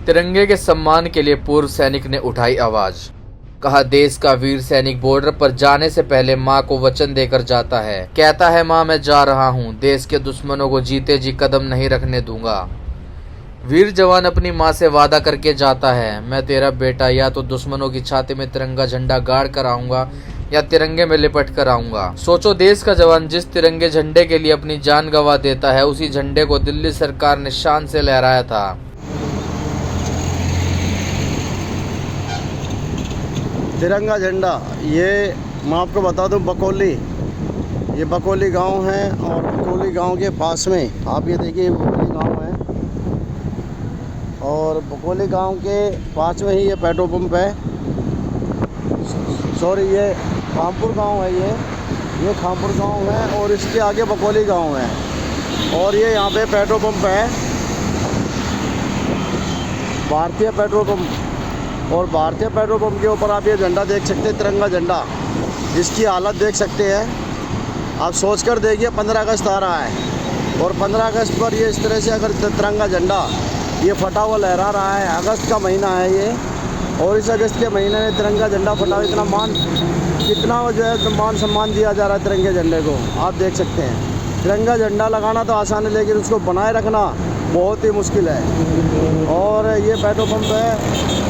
तिरंगे के सम्मान के लिए पूर्व सैनिक ने उठाई आवाज। कहा, देश का वीर सैनिक बॉर्डर पर जाने से पहले मां को वचन देकर जाता है। कहता है, मां मैं जा रहा हूं, देश के दुश्मनों को जीते जी कदम नहीं रखने दूंगा। वीर जवान अपनी मां से वादा करके जाता है, मैं तेरा बेटा या तो दुश्मनों की छाती में तिरंगा झंडा गाड़ कर आऊंगा या तिरंगे में लिपट कर आऊंगा। सोचो, देश का जवान जिस तिरंगे झंडे के लिए अपनी जान गंवा देता है, उसी झंडे को दिल्ली सरकार ने शान से लहराया था। तिरंगा झंडा, ये मैं आपको बता दूं, ये बकोली गांव है और बकोली गांव के पास में आप ये देखिए बकोली गांव है और बकोली गांव के पास में ही ये पेट्रोल पंप है। सॉरी, ये खामपुर गांव है। ये खामपुर गांव है और इसके आगे बकोली गांव है और ये यहाँ पे पेट्रोल पंप है, भारतीय पेट्रोल पंप। और भारतीय पेट्रोल पंप के ऊपर आप ये झंडा देख सकते हैं, तिरंगा झंडा। इसकी हालत देख सकते हैं आप, सोच कर देखिए 15 अगस्त आ रहा है और 15 अगस्त पर ये इस तरह से अगर तिरंगा झंडा ये फटा हुआ लहरा रहा है। अगस्त का महीना है ये और इस अगस्त के महीने में तिरंगा झंडा फटा हुआ, कितना जो है मान सम्मान दिया जा रहा है तिरंगे झंडे को, आप देख सकते हैं। तिरंगा झंडा लगाना तो आसान है लेकिन उसको बनाए रखना बहुत ही मुश्किल है। और ये पेट्रोल पंप है।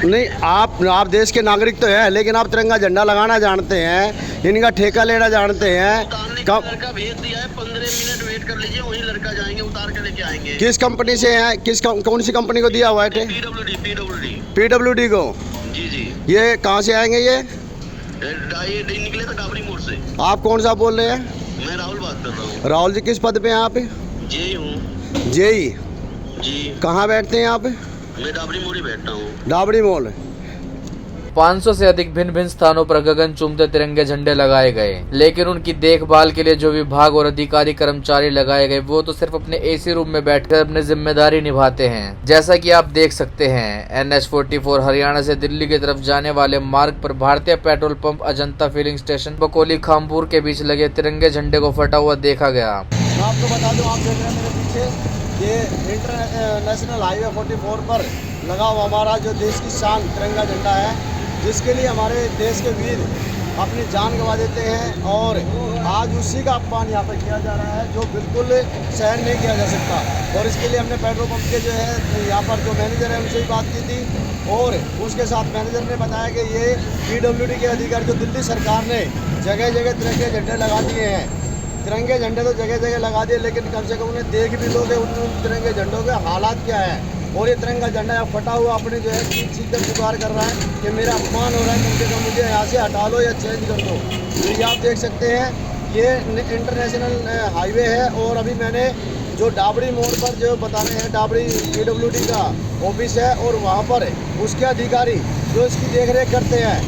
नहीं, आप देश के नागरिक तो हैं लेकिन आप तिरंगा झंडा लगाना जानते हैं, इनका ठेका लेना जानते हैं। कब लड़का भेज दिया है, 15 मिनट वेट कर लीजिए, वही लड़का जाएंगे उतार के लेके आएंगे। किस कंपनी से है, कौन सी कंपनी को दिया हुआ है? PWD को। जी। ये कहाँ से आएंगे? ये निकले तो डाबरी मोड़ से। आप कौन सा बोल रहे हैं? मैं राहुल बात कर रहा हूँ। राहुल जी, किस पद पे हैं आप? जेई हूँ। जेई जी। कहाँ बैठते हैं आप? मैं डाबरी मोड़ ही बैठता हूँ। डाबरी मोड़। 500 से अधिक भिन्न भिन्न स्थानों पर गगन चूमते तिरंगे झंडे लगाए गए, लेकिन उनकी देखभाल के लिए जो विभाग और अधिकारी कर्मचारी लगाए गए वो तो सिर्फ अपने एसी रूम में बैठकर अपनी जिम्मेदारी निभाते हैं। जैसा कि आप देख सकते हैं, NH-44 हरियाणा से दिल्ली की तरफ जाने वाले मार्ग पर भारतीय petrol pump Ajanta filling station Bakoli Khampur के बीच लगे तिरंगे झंडे को फटा हुआ देखा गया। मैं आपको बता दूं, आप देख रहे हैं मेरे पीछे ये इंटरनेशनल हाईवे 44 पर लगा हुआ हमारा जो देश की शान तिरंगा झंडा है, जिसके लिए हमारे देश के वीर अपनी जान गंवा देते हैं और आज उसी का अपमान यहाँ पर किया जा रहा है जो बिल्कुल सहन नहीं किया जा सकता। और इसके लिए हमने पेट्रोल पंप के जो है यहाँ पर जो मैनेजर है उनसे भी बात की थी और उसके साथ मैनेजर ने बताया कि ये PWD के अधिकारी जो दिल्ली सरकार ने जगह जगह तिरंगे झंडे लगा दिए हैं, तिरंगे झंडे तो जगह जगह लगा दिए लेकिन कम से कम उन्हें देख भी लोगे उन तिरंगे झंडों के हालात क्या है। और ये तिरंगा झंडा यहाँ फटा हुआ अपने जो है चीख कर पुकार कर रहा है कि मेरा अपमान हो रहा है, कम से कम मुझे यहाँ से हटा लो या चेंज कर दो। तो ये आप देख सकते हैं, ये इंटरनेशनल हाईवे है और अभी मैंने जो डाबरी मोड़ पर जो बता रहे हैं डाबरी PWD का ऑफिस है और वहाँ पर उसके अधिकारी जो इसकी देख रेख करते हैं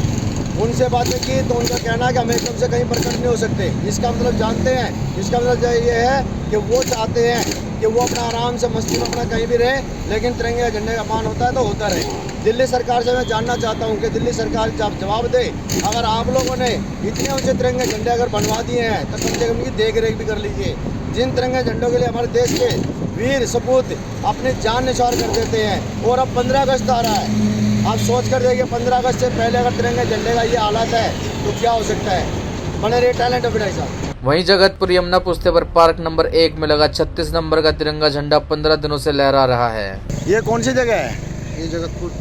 उनसे बातें की तो उनका कहना है कि हम एकदम से कहीं प्रकट नहीं हो सकते। इसका मतलब जानते हैं, इसका मतलब ये है कि वो चाहते हैं कि वो अपना आराम से मस्ती में अपना कहीं भी रहे लेकिन तिरंगे झंडे का अपमान होता है तो होता रहे। दिल्ली सरकार से मैं जानना चाहता हूँ कि दिल्ली सरकार जवाब दे, अगर आप लोगों ने इतने ऊंचे तिरंगे झंडे अगर बनवा दिए हैं तो कम से कम उनकी देख रेख भी कर लीजिए। जिन तिरंगे झंडों के लिए हमारे देश के वीर सपूत अपनी जान निछावर कर देते हैं और अब 15 अगस्त आ रहा है, आप सोच कर देखिए 15 अगस्त से पहले अगर तिरंगे झंडे का ये हालत है तो क्या हो सकता है। बने रहिए टैलेंट ऑफ साहब। वहीं जगतपुर यमुना पुस्ते पर पार्क नंबर 1 में लगा 36 नंबर का तिरंगा झंडा 15 दिनों से लहरा रहा है। ये कौन सी जगह है? ये जगतपुर।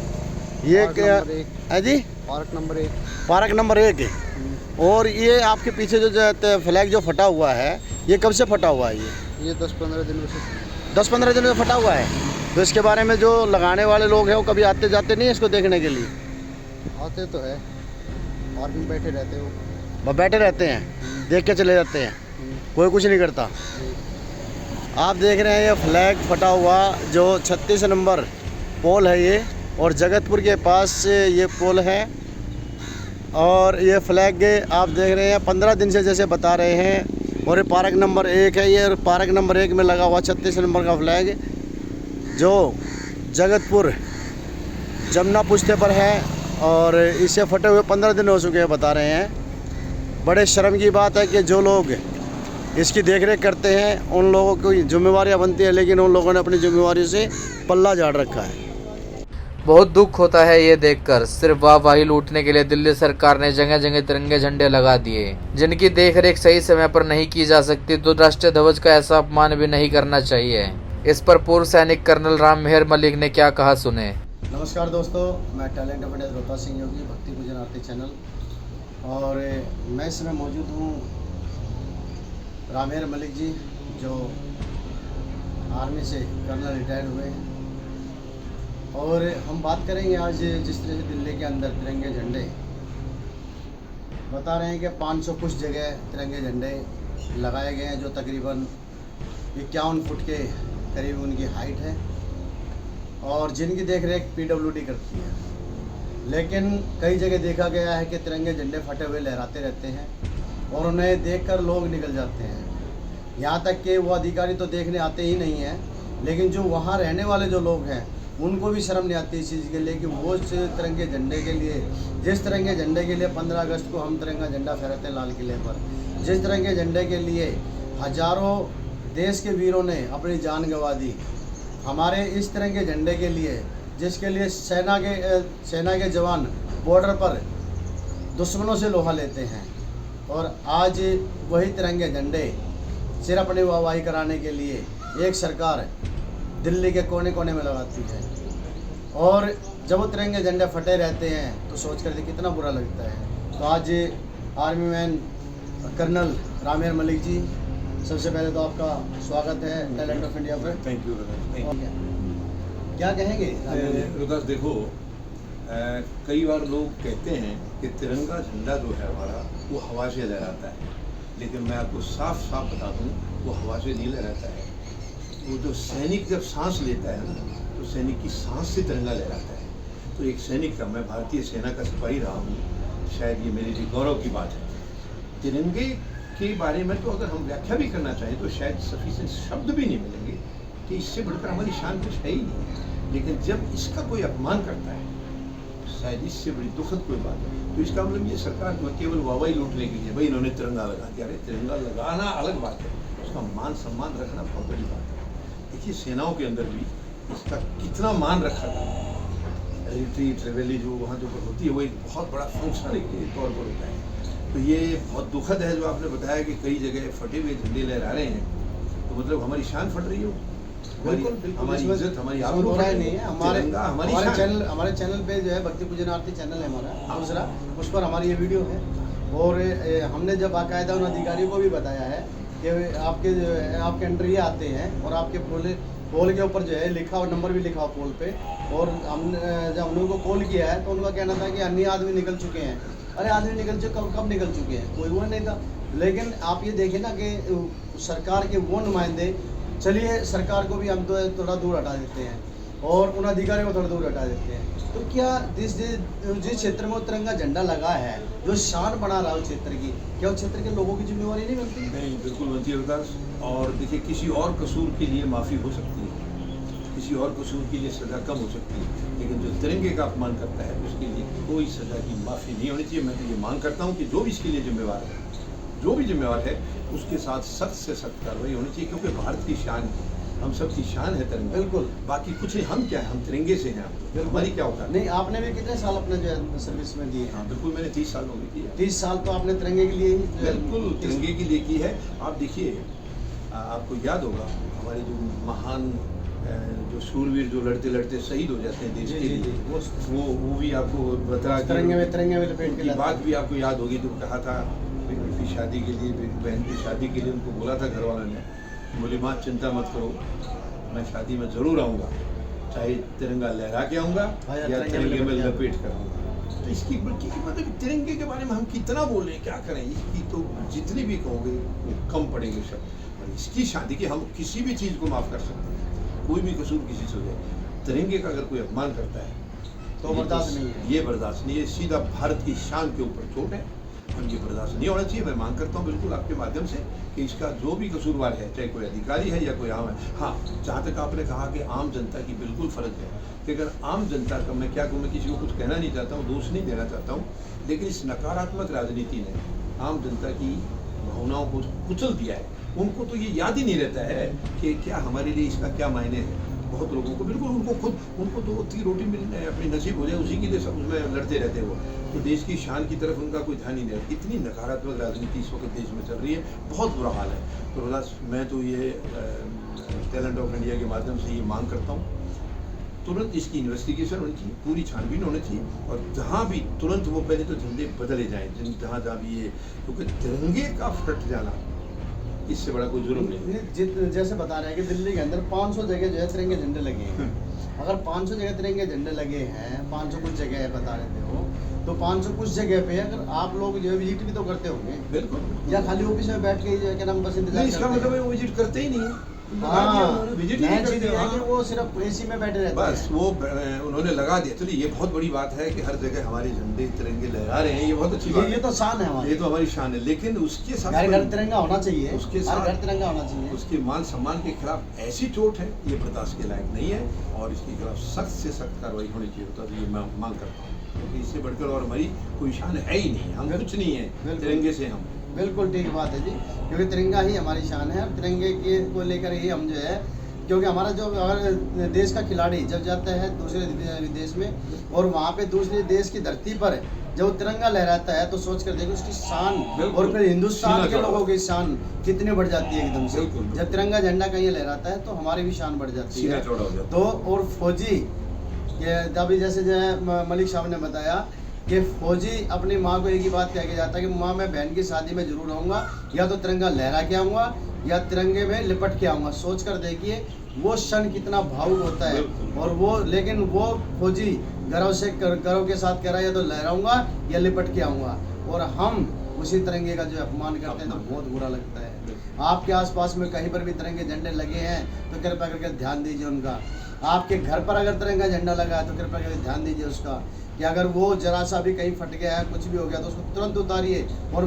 ये क्या है जी? Park number 1। Park number 1। और ये आपके पीछे जो फ्लैग जो फटा हुआ है ये कब से फटा हुआ है? ये 10-15 दिनों से। 10-15 दिनों से फटा हुआ है। तो इसके बारे में जो लगाने वाले लोग हैं वो कभी आते जाते नहीं है इसको देखने के लिए? आते तो है, पार्क में बैठे रहते हो। वह बैठे रहते हैं, देख के चले जाते हैं, कोई कुछ नहीं करता। आप देख रहे हैं ये फ्लैग फटा हुआ जो 36 नंबर पोल है ये, और जगतपुर के पास ये पोल है और ये फ्लैग आप देख रहे हैं 15 दिन से जैसे बता रहे हैं। और ये पार्क नंबर 1 है ये, और पार्क नंबर 1 में लगा हुआ 36 नंबर का फ्लैग। जो जगतपुर जमुना पुश्ते पर है और इसे फटे हुए 15 दिन हो चुके हैं बता रहे हैं। बड़े शर्म की बात है कि जो लोग इसकी देखरेख करते हैं उन लोगों की जिम्मेवारियां बनती है, लेकिन उन लोगों ने अपनी जिम्मेवारियों से पल्ला झाड़ रखा है। बहुत दुख होता है ये देखकर। सिर्फ वाहवाही लूटने के लिए दिल्ली सरकार ने जगह जगह तिरंगे झंडे लगा दिए, जिनकी देखरेख सही समय पर नहीं की जा सकती, तो राष्ट्रीय ध्वज का ऐसा अपमान भी नहीं करना चाहिए। इस पर पूर्व सैनिक कर्नल राम मेहर मलिक ने क्या कहा, सुने। नमस्कार दोस्तों, मैं talent of India Rohta Singh Yogi, भक्ति पूजन आरती चैनल, और मैं इस समय मौजूद हूँ राम मेहर मलिक जी, जो आर्मी से कर्नल रिटायर्ड हुए हैं। और हम बात करेंगे आज जिस तरह से दिल्ली के अंदर तिरंगे झंडे बता रहे हैं कि 500 कुछ जगह तिरंगे झंडे लगाए गए हैं, जो तकरीबन 51 फुट के करीब उनकी हाइट है और जिनकी देखरेख PWD करती है। लेकिन कई जगह देखा गया है कि तिरंगे झंडे फटे हुए लहराते रहते हैं और उन्हें देखकर लोग निकल जाते हैं। यहाँ तक कि वो अधिकारी तो देखने आते ही नहीं हैं, लेकिन जो वहाँ रहने वाले जो लोग हैं उनको भी शर्म नहीं आती इस चीज़ के लिए कि वो तिरंगे झंडे के लिए, जिस तिरंगे झंडे के लिए 15 अगस्त को हम तिरंगा झंडा फहराते हैं लाल किले पर, जिस तिरंगे झंडे के लिए हजारों देश के वीरों ने अपनी जान गंवा दी, हमारे इस तिरंगे झंडे के लिए जिसके लिए सेना के जवान बॉर्डर पर दुश्मनों से लोहा लेते हैं, और आज वही तिरंगे झंडे सिर्फ अपनी वाहवाही कराने के लिए एक सरकार दिल्ली के कोने कोने में लगाती है। और जब वो तिरंगे झंडे फटे रहते हैं तो सोच कर कितना बुरा लगता है। तो आज आर्मी मैन कर्नल राम मेहर मलिक जी, सबसे पहले तो आपका स्वागत है टैलेंट ऑफ इंडिया पर। Thank you. क्या कहेंगे रुदास, देखो कई बार लोग कहते हैं कि तिरंगा झंडा जो है हमारा वो हवा से लहराता है, लेकिन मैं आपको साफ साफ बता दूं वो हवा से नहीं लहराता है। वो जो सैनिक जब सांस लेता है ना, तो सैनिक की सांस से तिरंगा लहराता है। तो एक सैनिक का, मैं भारतीय सेना का सिपाही रहा हूँ, शायद ये मेरे लिए गौरव की बात है। तिरंगे के बारे में तो अगर हम व्याख्या भी करना चाहें तो शायद सफिशिएंट शब्द भी नहीं मिलेंगे कि इससे बढ़कर हमारी शान कुछ है ही नहीं। लेकिन जब इसका कोई अपमान करता है, शायद इससे बड़ी दुखद कोई बात है। तो इसका मतलब ये सरकार को केवल वाहवाही लूटने के लिए भाई इन्होंने तिरंगा लगा दिया। अरे तिरंगा लगाना अलग बात है, उसका मान सम्मान रखना बहुत बड़ी बात है। देखिए सेनाओं के अंदर भी इसका कितना मान रखा था। रिट्रीट रेवेली जो वहाँ जो होती है वो एक बहुत बड़ा फंक्शनल के तौर पर होता है। तो ये बहुत दुखद है जो आपने बताया कि कई जगह फटे हुए झंडे लहरा रहे हैं, तो मतलब हमारी शान फट रही हो, हमारी इज्जत, हमारी आबरू नहीं है। हमारे हमारी चैनल पे जो है भक्ति पूजन आरती चैनल है हमारा दूसरा, उस पर हमारी ये वीडियो है। और हमने जब बाकायदा उन अधिकारियों को भी बताया है कि आपके अंडर ये आते हैं और आपके पोल के ऊपर जो है लिखा और नंबर भी लिखा हो पोल पे, और जब हमने उनको कॉल किया है तो उनका कहना था कि अन्य आदमी निकल चुके हैं। अरे आदमी निकल चुके, कब निकल चुके हैं, कोई वो नहीं था। लेकिन आप ये देखें ना कि सरकार के वो नुमाइंदे, चलिए सरकार को भी हम तो थोड़ा दूर हटा देते हैं और उन अधिकारियों को थोड़ा दूर हटा देते हैं, तो क्या जिस क्षेत्र में वो तिरंगा झंडा लगा है, जो शान बना रहा है उस क्षेत्र की, क्या उस क्षेत्र के लोगों की जिम्मेवारी नहीं बनती? नहीं, बिल्कुल बनती है रुदास। और देखिए किसी और कसूर के लिए माफ़ी हो सकती है, किसी और कसूर के लिए सज़ा कम हो सकती है, लेकिन जो तिरंगे का अपमान करता है उसके लिए कोई सज़ा की माफ़ी नहीं होनी चाहिए। मैं तो ये मांग करता हूँ कि जो भी इसके लिए जिम्मेवार है, जो भी जिम्मेवार है, उसके साथ सख्त से सख्त कार्रवाई होनी चाहिए, क्योंकि भारत की शान है, हम सब की शान है तिरंगा। बिल्कुल, बाकी कुछ नहीं, हम क्या है, हम तिरंगे से हैं। हमारी क्या होता है? नहीं, आपने भी कितने साल अपने जो है सर्विस में दिए? हाँ बिल्कुल, मैंने 30 साल हो गए किया। 30 साल तो आपने तिरंगे के लिए ही, बिल्कुल तिरंगे के लिए की है। आप देखिए, आपको याद होगा हमारे जो महान जो शूरवीर जो लड़ते लड़ते शहीद हो जाते हैं देश के लिए, वो भी आपको बता, तिरंगे में लपेट के बात भी आपको याद होगी। तो कहा था की शादी के लिए, बहन की शादी के लिए उनको बोला था घर वालों ने, बोली माँ चिंता मत करो, मैं शादी में ज़रूर आऊँगा, चाहे तिरंगा लहरा के आऊँगा या तिरंगे में लपेट कर आऊँगा। तो इसकी मतलब तिरंगे के बारे में हम कितना बोलें, क्या करें, इसकी तो जितनी भी कहोगे वो कम पड़ेंगे शब्द। और इसकी शादी की हम किसी भी चीज़ को माफ़ कर सकते हैं, कोई भी कसूर किसी से हो जाए। तिरंगे का अगर कोई अपमान करता है तो बर्दाश्त नहीं है, ये बर्दाश्त नहीं है, सीधा भारत की शान के ऊपर चोट है। और ये बर्दाश्त नहीं होना चाहिए। मैं मांग करता हूँ बिल्कुल आपके माध्यम से कि इसका जो भी कसूरवार है, चाहे कोई अधिकारी है या कोई आम है। हाँ, जहाँ तक आपने कहा कि आम जनता की बिल्कुल फ़र्क है कि अगर आम जनता का, मैं क्या कहूँ, मैं किसी को कुछ कहना नहीं चाहता हूँ, दोष नहीं देना चाहता हूँ, लेकिन इस नकारात्मक राजनीति ने आम जनता की भावनाओं को कुचल दिया है। उनको तो ये याद ही नहीं रहता है कि क्या हमारे लिए इसका क्या मायने है। बहुत लोगों को बिल्कुल उनको तो उतनी रोटी मिलने अपनी नसीब हो जाए उसी के लिए सब उसमें लड़ते रहते हैं वो, तो देश की शान की तरफ उनका कोई ध्यान नहीं दे रहा। इतनी नकारात्मक राजनीति इस वक्त देश में चल रही है, बहुत बुरा हाल है। तो बस मैं तो ये टैलेंट ऑफ इंडिया के माध्यम से ये मांग करता हूँ, तुरंत इसकी इन्वेस्टिगेशन होनी चाहिए, पूरी छानबीन होनी चाहिए, और जहाँ भी तुरंत वो पहले तो झंडे बदले जाएँ, जहाँ भी ये, क्योंकि तिरंगे का फट जाना इससे बड़ा कोई जुर्म नहीं। जैसे बता रहे हैं कि दिल्ली के अंदर 500 जगह जो है तिरंगे झंडे लगे हैं। अगर 500 जगह तिरंगे झंडे लगे हैं, 500 कुछ जगह है बता रहे थे वो, तो 500 कुछ जगह पे अगर आप लोग जो है विजिट भी तो करते होंगे। बिल्कुल। या खाली ऑफिस में बैठ के जो है क्या नाम बस इंतजार इसका करते मतलब हैं? वो विजिट करते ही नहीं है। विजिट नहीं करते हैं कि वो सिर्फ एसी में बैठे रहते हैं। बस वो उन्होंने लगा दिया। चलिए ये बहुत बड़ी बात है कि हर जगह हमारे झंडे तिरंगे लहरा रहे हैं, ये बहुत अच्छी बात है। ये तो शान है हमारी, ये तो हमारी शान है, लेकिन उसके साथ घर घर तिरंगा होना चाहिए, उसके हर साथ घर तिरंगा होना चाहिए। उसके मान सम्मान के खिलाफ ऐसी चोट है, ये बर्दाश्त के लायक नहीं है, और इसके खिलाफ सख्त से सख्त कार्रवाई होनी चाहिए। तो ये मैं मांग करता हूँ, क्योंकि इससे बढ़कर और हमारी कोई शान है ही नहीं। हम कुछ नहीं है तिरंगे से। हम बिल्कुल ठीक बात है जी, क्योंकि तिरंगा ही हमारी शान है, और तिरंगे के को लेकर ही हम जो है, क्योंकि हमारा जो अगर देश का खिलाड़ी जब जाता है दूसरे देश में और वहाँ पे दूसरे देश की धरती पर जब तिरंगा लहराता है, तो सोच कर देखो उसकी शान, और फिर हिंदुस्तान के लोगों की शान कितनी बढ़ जाती है एकदम से। जब तिरंगा झंडा कहीं लहराता है तो हमारी भी शान बढ़ जाती है। तो और फौजी अभी जैसे जो है मलिक साहब ने बताया कि फौजी अपनी माँ को एक ही बात कह के जाता है कि माँ मैं बहन की शादी में जरूर आऊँगा, या तो तिरंगा लहरा के आऊँगा या तिरंगे में लिपट के आऊँगा। सोच कर देखिए वो क्षण कितना भावुक होता है। और वो, लेकिन वो फौजी गर्व के साथ कह रहा है या तो लहराऊंगा या लिपट के आऊँगा, और हम उसी तिरंगे का जो अपमान करते हैं तो बहुत बुरा लगता है। आपके आसपास में कहीं पर भी तिरंगे झंडे लगे हैं तो कृपया करके ध्यान दीजिए उनका। आपके घर पर अगर तिरंगा झंडा लगा है तो कृपया करके ध्यान दीजिए उसका, कि अगर वो जरा सा भी कहीं फट गया है, कुछ भी हो गया तो उसको तुरंत उतारिए और